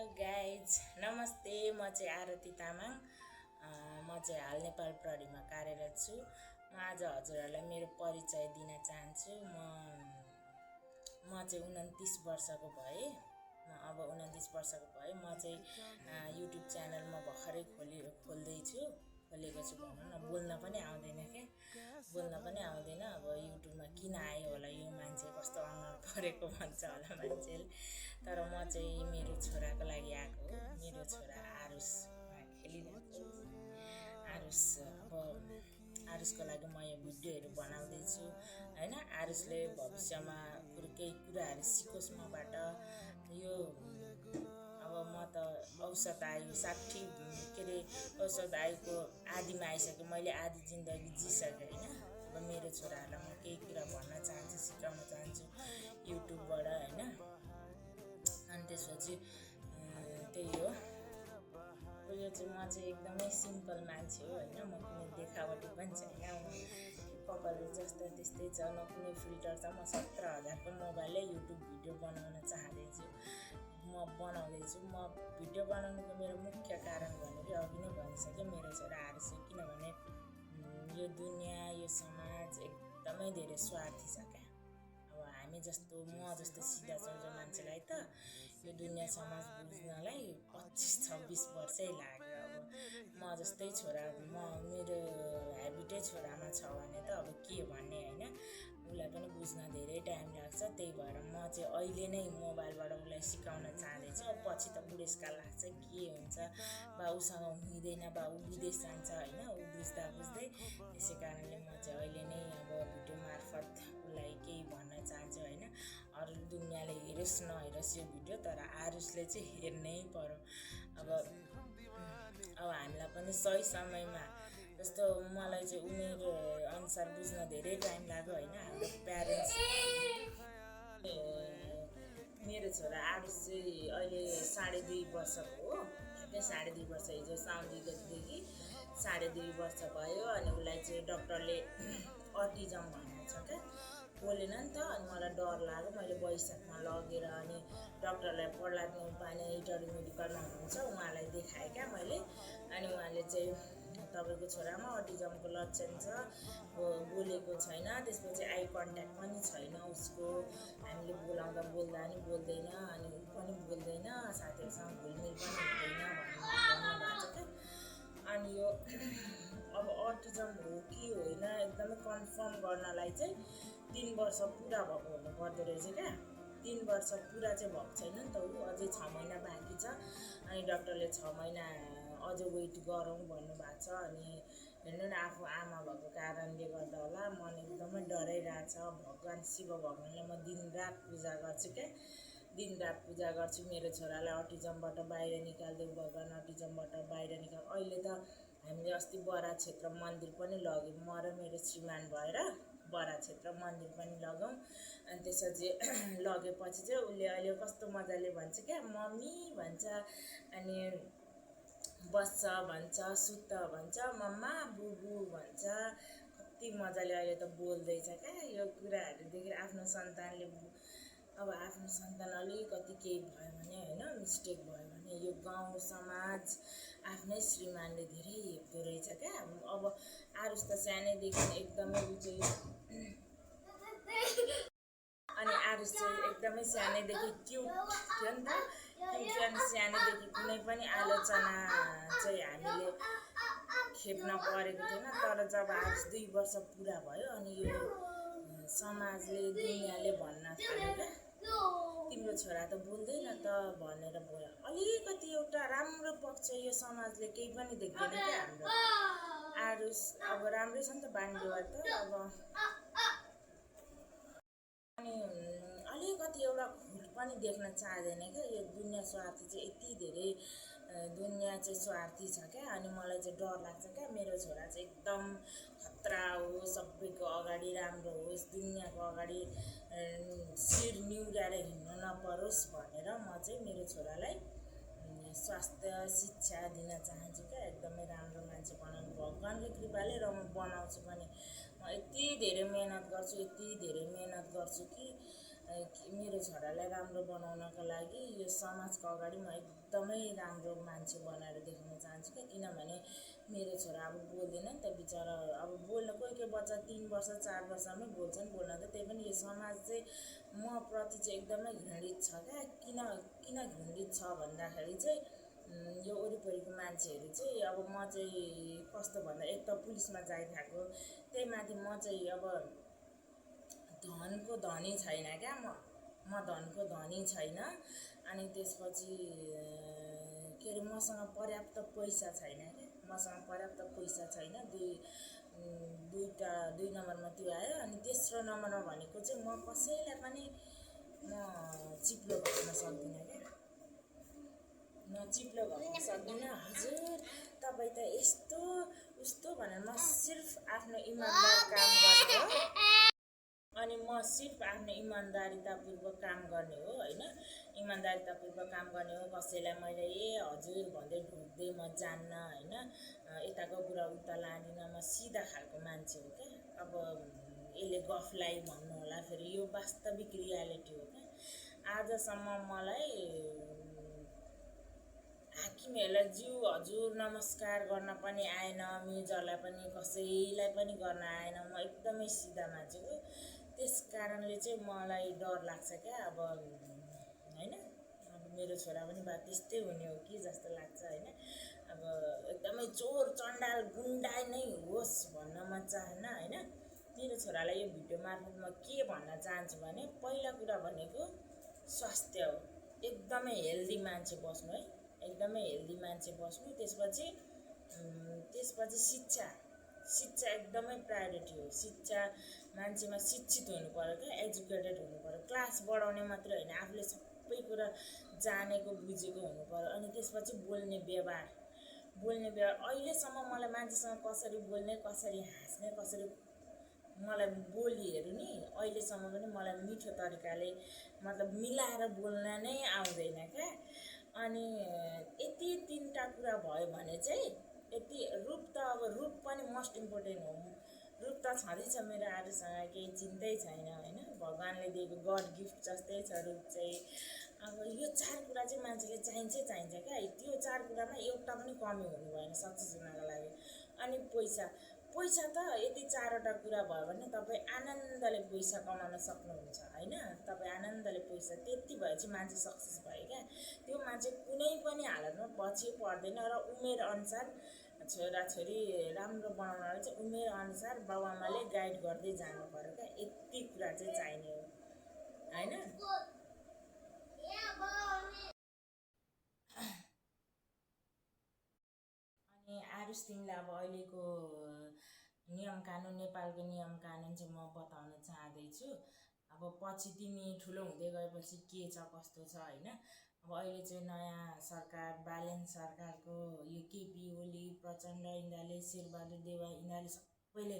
Hello guys नमस्ते। म चाहिँ आरती तामाङ। म चाहिँ हाल नेपाल प्रहरीमा कार्यरत छु। म आज हजुरहरूलाई मेरो परिचय दिन चाहन्छु। म चाहिँ 29 वर्षको भएँ। अब 29 वर्षको भएँ। म चाहिँ युट्युब च्यानल म भर्खरै खोलेको छु भनौँ न। बोल्न पनि आउँदैन क्या, बोल्न पनि आउँदैन। अब युट्युबमा किन आयो होला यो मान्छे, कस्तो अनुहार परेको भन्छ होला मान्छेले। तर म चाहिँ मेरो छोराको लागि आएको हो। मेरो छोरा आरुषमा खेलिरहेको आरुष। अब आरुषको लागि म यो भिडियोहरू बनाउँदैछु होइन। आरुषले भविष्यमा केही कुराहरू सिकोस् मबाट। यो अब म त औषध आयु 60 के अरे औषध आयुको आदिमा आइसकेँ। मैले आधी जिन्दगी जिसकेँ होइन। अब मेरो छोराहरूलाई म केही कुरा भन्न चाहन्छु, सिकाउन चाहन्छु युट्युबबाट होइन। अनि त्यसपछि त्यही हो। यो चाहिँ म चाहिँ एकदमै सिम्पल मान्छे हो होइन। म कुनै देखावटी पनि छैन। कपाल जस्तो त्यस्तै छ, न कुनै फिल्टर छ। म 17,000को मोबाइलले युट्युब भिडियो बनाउन चाहँदैछु। म बनाउँदैछु। म भिडियो बनाउनुको मेरो मुख्य कारण भनेको अघि नै भनिसकेँ, मेरो छोरा आरुष हो। किनभने यो दुनियाँ, यो समाज एकदमै धेरै स्वार्थी छ क्या। अब हामी जस्तो, म जस्तो सिधा साधा मान्छेलाई त यो दुनियाँ समाज बुझ्नलाई 25-26 वर्षै लाग्यो। अब म जस्तै छोरा, मेरो ह्याबिटै छोरामा छ भने त अब के भन्ने होइन। उसलाई पनि बुझ्न धेरै टाइम लाग्छ। त्यही भएर म चाहिँ अहिले नै मोबाइलबाट उसलाई सिकाउन चाहँदैछु। अब पछि त बुढेसकाल लाग्छ, के हुन्छ, बा उसँग हुँदैन, बा ऊ विदेश जान्छ होइन, ऊ बुझ्दा बुझ्दै। त्यसै कारणले म चाहिँ अहिले नै अब भिडियो मार्फत उसलाई केही भन्न चाहन्छु होइन। अरू दुनियाँले हेरोस् नहेरोस् यो भिडियो, तर आरुषले चाहिँ हेर्नै पर्यो। अब हामीलाई पनि सही समयमा, जस्तो मलाई चाहिँ उमेर अनुसार बुझ्न धेरै टाइम लाग्यो होइन। हाम्रो प्यारेन्ट्स, मेरो छोरा आरुष चाहिँ अहिले 2.5 वर्षको हो। ठ्याक्कै 2.5 वर्ष, हिजो साउन गतेदेखि 2.5 वर्ष भयो। अनि उसलाई चाहिँ डक्टरले अटिजम भनेको छ क्या। बोलेन नि त। अनि मलाई डर लाग्यो। मैले वैशाखमा लगेर अनि डक्टरलाई प्रहलाद न्यौपाने इटरी मेडिकलमा हुनुहुन्छ, उहाँलाई देखाएँ क्या मैले। अनि उहाँले चाहिँ तपाईँको छोरामा अटिजमको लक्षण छ, बोलेको छैन, त्यसपछि आई कन्ट्याक्ट पनि छैन उसको, हामीले बोलाउँदा बोल्दा नि बोल्दैन, अनि ऊ पनि बोल्दैन, साथीहरूसँग घुलमिल पनि हुँदैन भन्नुभएको छ क्या। अनि यो अब अटिजम हो कि होइन एकदमै कन्फर्म गर्नलाई चाहिँ 3 वर्ष पुरा भएको हुनुपर्दो रहेछ क्या। 3 वर्ष पुरा चाहिँ भएको छैन नि त, ऊ अझै 6 महिना बाँकी छ। अनि डक्टरले 6 महिना अझ वेट गरौँ भन्नुभएको छ। अनि हेर्नु न, आफू आमा भएको कारणले गर्दा होला मन एकदमै डराइरहेको छ। भगवान शिव भगवानलाई म दिनरात पूजा गर्छु क्या। दिनरात पूजा गर्छु, मेरो छोरालाई अटिजमबाट बाहिर निकालिदेऊ भगवान, अटिजमबाट बाहिर निकाल। अहिले त हामीले अस्ति बरा क्षेत्र मन्दिर पनि लग्यौँ, म र मेरो श्रीमान भएर बरा क्षेत्र मन्दिर पनि लगौँ। अनि त्यसपछि लगेपछि चाहिँ उसले अहिले कस्तो मजाले भन्छ क्या, मम्मी भन्छ, अनि बस्छ भन्छ, सुत्त भन्छ, मम्मा बुबु भन्छ। कति मजाले अहिले त बोल्दैछ क्या। यो कुराहरू देखेर आफ्नो सन्तानले, अब आफ्नो सन्तान अलिकति केही भयो भने होइन, मिस्टेक भयो भने यो गाउँ समाज, आफ्नै श्रीमानले धेरै हेप्दो रहेछ क्या। अब आरुष त सानैदेखि एकदमै ऊ चाहिँ, अनि आरुष चाहिँ एकदमै सानैदेखि क्युट थियो नि त। क्युट अनि सानैदेखि कुनै पनि आलोचना चाहिँ हामीले खेप्न परेको थिएन। तर जब आरुष 2 वर्ष पुरा भयो अनि यो समाजले, दुनियाँले भन्न थाल्यो क्या, तिम्रो छोरा त बोल्दैन त भनेर बोल्यो। अलिकति एउटा राम्रो पक्ष यो समाजले केही पनि देख्दैन क्या हाम्रो। आरुष अब राम्रै छ नि त बानी व्यवहार त। अब अनि अलिकति एउटा खुट पनि देख्न चाहदैन क्या। यो दुनियाँ स्वार्थी चाहिँ यति धेरै, दुनियाँ चाहिँ स्वार्थी छ क्या। अनि मलाई चाहिँ डर लाग्छ क्या, मेरो छोरा चाहिँ एकदम खतरा हो, सबैको अगाडि राम्रो होस्, दुनियाँको अगाडि शिर निहुराएर हिँड्नु नपरोस् भनेर म चाहिँ मेरो छोरालाई स्वास्थ्य शिक्षा दिन चाहन्छु क्या। एकदमै राम्रो मान्छे बनाउनु भगवान्को कृपाले, र म बनाउँछु पनि। म यति धेरै मेहनत गर्छु, यति धेरै मेहनत गर्छु कि मेरो छोरालाई राम्रो बनाउनको लागि यो समाजको अगाडि म एकदमै राम्रो मान्छे बनाएर देखाउन चाहन्छु क्या। किनभने मेरो छोरा अब बोल्दैन नि त बिचरा, अब बोल्न कोही बच्चा 3 वर्ष 4 वर्षमै बोल्छन्, बोल्न त त्यही पनि यो समाज चाहिँ म प्रति चाहिँ एकदमै घृणित छ क्या। किन घृणित छ भन्दाखेरि चाहिँ यो वरिपरिको मान्छेहरू चाहिँ अब म चाहिँ कस्तो भन्दा एक त पुलिसमा जाइरहेको, त्यही माथि म चाहिँ अब धनको धनी छैन क्या, म धनको धनी छैन। अनि त्यसपछि के अरे मसँग पर्याप्त पैसा छैन क्या, मसँग पर्याप्त पैसा छैन। दुई नम्बरमा त्यो आयो। अनि तेस्रो नम्बरमा भनेको चाहिँ म कसैलाई पनि म चिप्लो गर्न सक्दिनँ क्या, म चिप्लो गर्न सक्दिनँ। हजुर तपाईँ त यस्तो उस्तो भनेर म सिर्फ आफ्नो इमान्दार काम गर्ने हो, अनि म सिर्फ आफ्नो इमान्दारितापूर्वक काम गर्ने हो होइन, इमान्दारितापूर्वक काम गर्ने हो। कसैलाई मैले हजुर भन्दै ढोक्दै म जान्न होइन, यताको कुरा उता लाँदिनँ, म सिधा खालको मान्छे हो क्या। अब यसले गफलाई भन्नु होला, फेरि यो वास्तविक रियालिटी हो क्या। आजसम्म मलाई हाकिमहरूलाई ज्यू हजुर नमस्कार गर्न पनि आएन, मेजरलाई पनि कसैलाई पनि गर्न आएन। म एकदमै सिधा मान्छे हो, त्यस कारणले चाहिँ मलाई डर लाग्छ क्या। अब होइन, अब मेरो छोरा पनि बा त्यस्तै हुने हो कि जस्तो लाग्छ होइन। अब एकदमै चोर चण्डाल गुन्डा नै होस् भन्न म चाहन्न होइन। मेरो छोरालाई यो भिडियो मार्फत म के भन्न चाहन्छु भने, पहिला कुरा भनेको स्वास्थ्य हो, एकदमै हेल्दी मान्छे बस्नु है, एकदमै हेल्दी मान्छे बस्नु। त्यसपछि शिक्षा एकदमै प्रायोरिटी हो। शिक्षा मान्छेमा शिक्षित हुनु पर्यो क्या, एजुकेटेड हुनु पर्यो। क्लास बढाउने मात्रै होइन, आफूले सबै कुरा जानेको बुझेको हुनु पर्यो। अनि त्यसपछि बोल्ने व्यवहार अहिलेसम्म मलाई मान्छेसँग कसरी बोल्ने, कसरी हाँस्ने, कसरी मलाई बोलीहरू नि अहिलेसम्म पनि मलाई मिठो तरिकाले मतलब मिलाएर बोल्न नै आउँदैन क्या। अनि यति 3टा कुरा भयो भने चाहिँ यति रूप त अब रूप पनि मोस्ट इम्पोर्टेन्ट हो। रूप त छँदैछ मेरो आजसँग, केही चिन्तै छैन होइन, भगवान्ले दिएको गड गिफ्ट जस्तै छ रूप चाहिँ। अब यो 4 कुरा चाहिँ मान्छेले चाहिन्छ क्या। त्यो 4 कुरामा एउटा पनि कमी हुनु भएन सक्सेस हुनको लागि। अनि पैसा त यति 4वटा कुरा भयो भने तपाईँ आनन्दले पैसा कमाउन सक्नुहुन्छ होइन। तपाईँ आनन्दले पैसा, त्यति भएपछि मान्छे सक्सेस भयो क्या। त्यो मान्छे कुनै पनि हालतमा पछि पर्दैन। र उमेर अनुसार छोराछोरी राम्रो बनाउनलाई चाहिँ उमेर अनुसार बाबुआमाले गाइड गर्दै जानु पर्यो क्या। यति कुरा चाहिँ चाहिने हो होइन। अनि आरुष तिमीलाई अब अहिलेको नियम कानुन, नेपालको नियम कानुन चाहिँ म बताउन चाहँदैछु। अब पछि तिमी ठुलो हुँदै गएपछि के छ कस्तो छ होइन। अब अहिले चाहिँ नयाँ सरकार, बालेन सरकारको यो केपी ओली, प्रचण्ड, यिनीहरूले शेरबहादुर देउवा, यिनीहरूले सबैले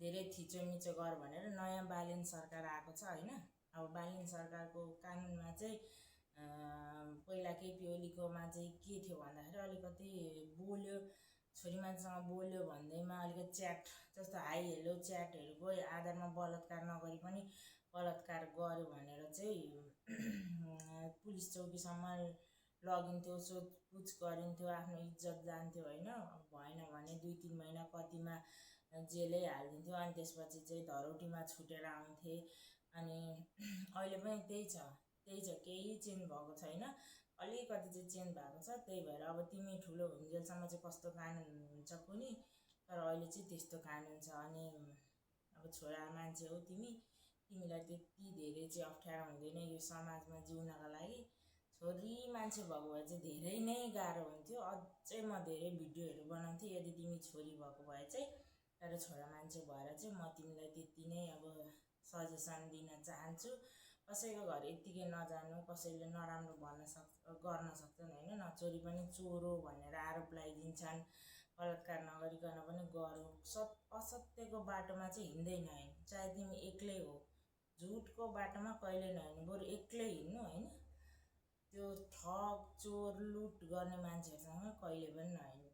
धेरै थिचोमिचो गर भनेर नयाँ बालेन सरकार आएको छ होइन। अब बालेन सरकारको कानुनमा चाहिँ पहिला केपी ओलीकोमा चाहिँ के थियो भन्दाखेरि अलिकति बोल्यो, छोरी मान्छेसँग बोल्यो भन्दैमा अलिकति च्याट जस्तो हाई हेलो च्याटहरूको आधारमा बलात्कार नगरी पनि बलात्कार गर्यो भनेर चाहिँ पुलिस चौकीसम्म लगिन्थ्यो, सोधपुछ गरिन्थ्यो, आफ्नो इज्जत जान्थ्यो होइन। भएन भने 2-3 महिना कतिमा जेलै हालिदिन्थ्यो। अनि त्यसपछि चाहिँ धरौटीमा छुटेर आउँथे। अनि अहिले पनि त्यही छ, केही चेन्ज भएको छैन, अलिकति चाहिँ चेन्ज भएको छ। त्यही भएर अब तिमी ठुलो हुन्जेलसम्म चाहिँ कस्तो कानुन हुन्छ कुनी, तर अहिले चाहिँ त्यस्तो कानुन छ। अनि अब छोरा मान्छे हो तिमीलाई त्यति धेरै चाहिँ अप्ठ्यारो हुँदैन यो समाजमा जिउनका लागि। छोरी मान्छे भएको भए चाहिँ धेरै नै गाह्रो हुन्थ्यो। अझै म धेरै भिडियोहरू बनाउँथेँ यदि तिमी छोरी भएको भए चाहिँ। तर छोरा मान्छे भएर चाहिँ म तिमीलाई त्यति नै अब सजेसन दिन चाहन्छु। कसैको घर यत्तिकै नजानु, कसैले नराम्रो गर्न सक्छन् होइन। नचोरी पनि चोर हो भनेर आरोप लगाइदिन्छन्, बलात्कार नगरिकन पनि गरौँ। असत्यको बाटोमा चाहिँ हिँड्दै नहिँड्नु, चाहे तिमी एक्लै हो, झुटको बाटोमा कहिले नहिँड्नु, बरु एक्लै हिँड्नु होइन। त्यो ठग चोर लुट गर्ने मान्छेहरूसँग कहिले पनि नहिँड्नु।